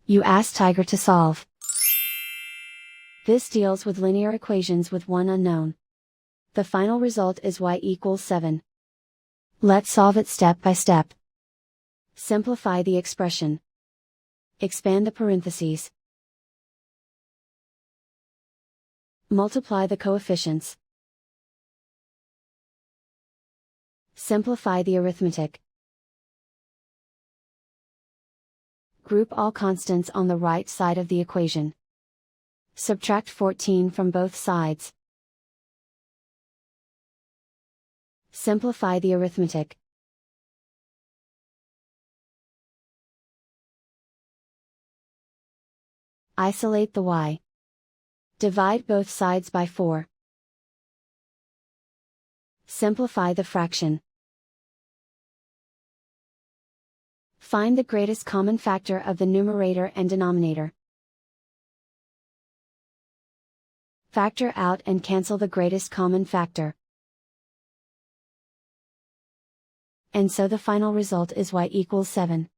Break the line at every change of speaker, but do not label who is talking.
You ask Tiger to solve. This deals with linear equations with one unknown. The final result is y equals 7. Let's solve it step by step. Simplify the expression. Expand the parentheses. Multiply the coefficients. Simplify the arithmetic. Group all constants on the right side of the equation. Subtract 14 from both sides. Simplify the arithmetic. Isolate the y. Divide both sides by 4. Simplify the fraction. Find the greatest common factor of the numerator and denominator. Factor out and cancel the greatest common factor. And so the final result is y equals 7.